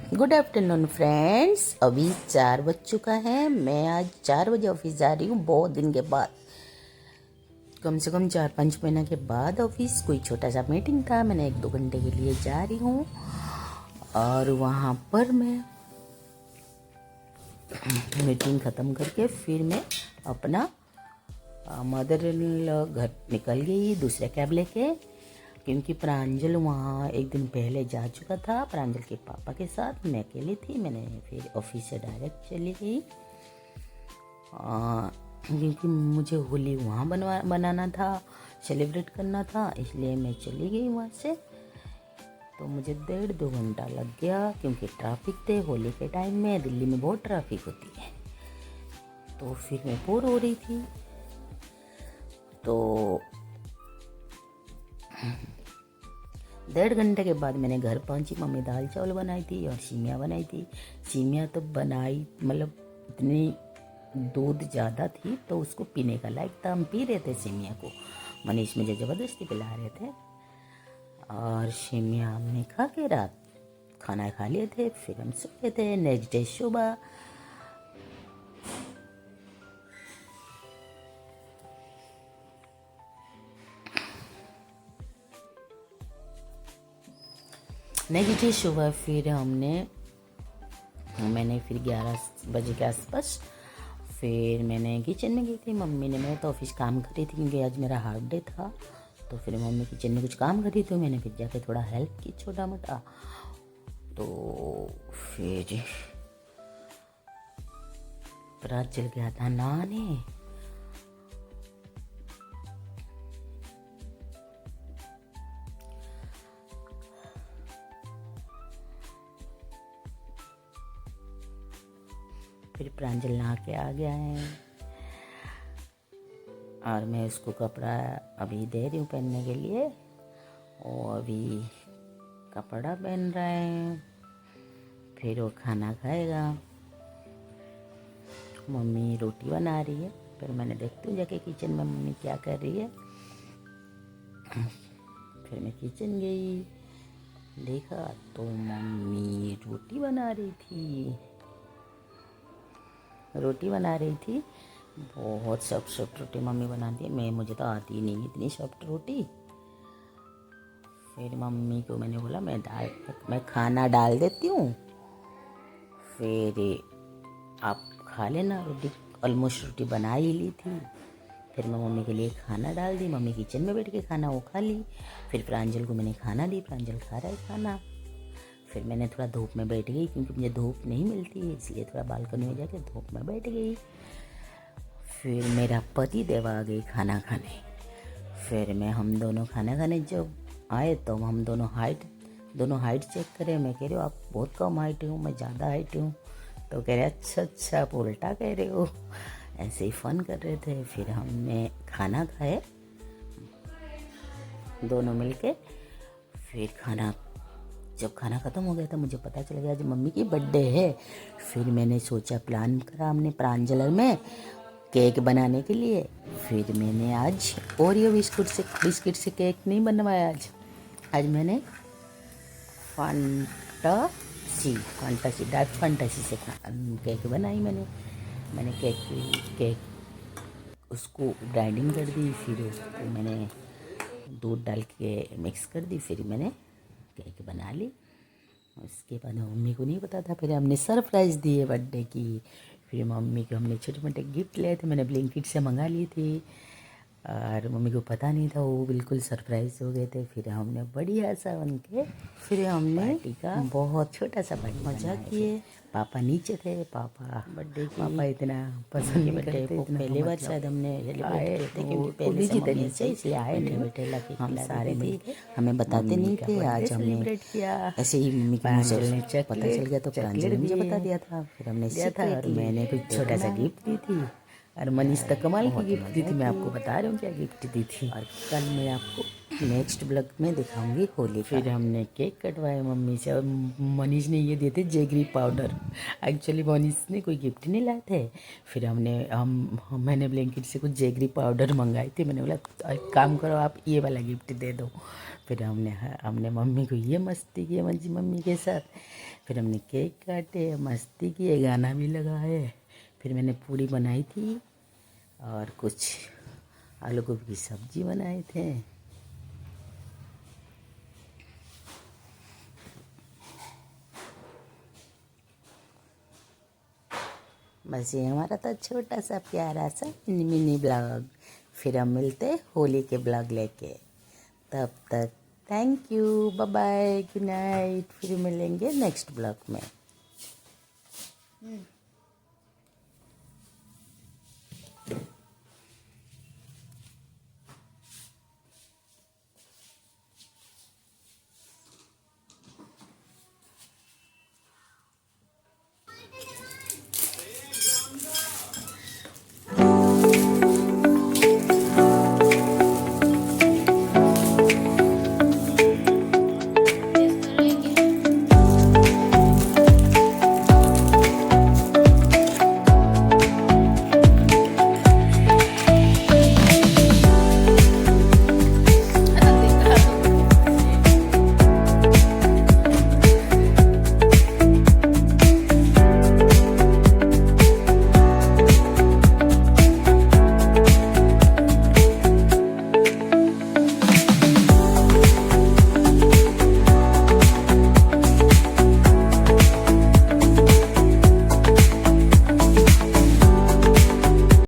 Good afternoon friends. अभी 4 बज चुका है। मैं आज 4 बजे ऑफिस जा रही हूँ, बहुत दिन के बाद, कम से कम 4-5 महीने के बाद ऑफिस। कोई छोटा सा मीटिंग था, मैंने 1-2 घंटे के लिए जा रही हूँ और वहाँ पर मैं मीटिंग ख़त्म करके फिर मैं अपना मदर इन लॉ घर निकल गई दूसरे कैब लेके, क्योंकि प्रांजल वहाँ एक दिन पहले जा चुका था प्रांजल के पापा के साथ। मैं अकेली थी, मैंने फिर ऑफिस से डायरेक्ट चली गई क्योंकि मुझे होली वहाँ बनाना था, सेलिब्रेट करना था, इसलिए मैं चली गई वहाँ से। तो मुझे 1.5-2 घंटा लग गया क्योंकि ट्रैफिक थे। होली के टाइम में दिल्ली में बहुत ट्रैफिक होती है, तो फिर मैं बोर हो रही थी। तो 1.5 घंटे के बाद मैंने घर पहुंची। मम्मी दाल चावल बनाई थी और सीमिया बनाई थी। सीमिया तो बनाई मतलब इतनी दूध ज़्यादा थी तो उसको पीने का लायक था। हम पी रहे थे सीमिया को, मनीष मुझे ज़बरदस्ती पिला रहे थे और सीमिया हमने खा के रात खाना खा लिए थे। फिर हम सो गए थे। नेक्स्ट डे सुबह फिर मैंने फिर 11 बजे के आसपास फिर मैंने किचन में गई थी। मम्मी ने, मैं तो ऑफिस काम कर रही थी क्योंकि आज मेरा हाफ डे था, तो फिर मम्मी किचन में कुछ काम कर रही थी, मैंने फिर जाके थोड़ा हेल्प की छोटा मोटा। तो फिर रात चल गया था नहाने। फिर प्रांजल नहा के आ गया है और मैं उसको कपड़ा अभी दे रही हूँ पहनने के लिए। वो अभी कपड़ा पहन रहा है, फिर वो खाना खाएगा। मम्मी रोटी बना रही है, फिर मैंने देखती हूँ जाके किचन में मम्मी क्या कर रही है। फिर मैं किचन गई, देखा तो मम्मी रोटी बना रही थी। बहुत सॉफ्ट रोटी मम्मी बनाती है। मुझे तो आती नहीं इतनी सॉफ्ट रोटी। फिर मम्मी को मैंने बोला मैं खाना डाल देती हूँ, फिर आप खा लेना रोटी। ऑलमोस्ट रोटी बना ही ली थी। फिर मैं मम्मी के लिए खाना डाल दी। मम्मी किचन में बैठ के खाना वो खा ली। फिर प्रांजल को मैंने खाना दी, प्रांजल खा रहा है खाना। फिर मैंने थोड़ा धूप में बैठ गई क्योंकि मुझे धूप नहीं मिलती है, इसलिए थोड़ा बालकनी में जाके धूप में बैठ गई। फिर मेरा पति देव आ गई खाना खाने। फिर हम दोनों खाना खाने जब आए तो हम दोनों हाइट चेक करें। मैं कह रही हूँ आप बहुत कम हाइट हूँ, मैं ज़्यादा हाइट हूँ। तो कह रहे अच्छा आप उल्टा कह रहे हो। ऐसे ही फ़न कर रहे थे। फिर हमने खाना खाए दोनों मिलके। फिर जब खाना ख़त्म हो गया था मुझे पता चल गया आज मम्मी की बर्थडे है। फिर मैंने सोचा, प्लान करा हमने प्रांजल में केक बनाने के लिए। फिर मैंने आज ओरियो बिस्किट से केक नहीं बनवाया। आज मैंने डार्क फंटासी से केक बनाई। मैंने केक उसको ग्राइंडिंग कर दी, फिर उसको मैंने दूध डाल के मिक्स कर दी, फिर मैंने केक बना ली। उसके बाद मम्मी को नहीं पता था, फिर हमने सरप्राइज़ दिए बर्थडे की। फिर मम्मी को हमने छोटे मोटे गिफ्ट लिए थे, मैंने ब्लिंकिट से मंगा लिए थे और मम्मी को पता नहीं था, वो बिल्कुल सरप्राइज़ हो गए थे। फिर हमने बढ़िया सा बन के फिर हमने पार्टी का बहुत छोटा सा मजा किए। पापा नीचे थे, पापा इतना पसंद नहीं करते, इतना पहली बार शायद हमने आए थे क्योंकि पहले से नीचे इसलिए आए नहीं। बैठे हम सारे मिलके, हमें बताते नहीं थे आज हमने किया। ऐसे ही मम्मी के मुँह से पता चल गया तो प्रांजल ने मुझे बता दिया था। फिर हमने दिया था और मैंने भी छोटा सा गिफ्ट दी थी। और मनीष तक कमाल की गिफ्ट दी थी, मैं आपको बता रही हूँ क्या गिफ्ट दी थी। और कल मैं आपको नेक्स्ट ब्लॉग में दिखाऊंगी होली। फिर हमने केक कटवाया मम्मी से और मनीष ने ये दिए थे जेगरी पाउडर। एक्चुअली मनीष ने कोई गिफ्ट नहीं लाए थे। फिर मैंने ब्लैंकेट से कुछ जेगरी पाउडर मंगाई थी। मैंने बोला एक काम करो आप ये वाला गिफ्ट दे दो। फिर हमने मम्मी को ये मस्ती की मम्मी के साथ। फिर हमने केक काटे, मस्ती किए, गाना भी लगाए। फिर मैंने पूरी बनाई थी और कुछ आलू गोभी की सब्जी बनाए थे। बस ये हमारा था छोटा सा प्यारा सा मिनी ब्लॉग। फिर हम मिलते होली के ब्लॉग लेके। तब तक thank you, bye bye, good night. फिर मिलेंगे नेक्स्ट ब्लॉग में।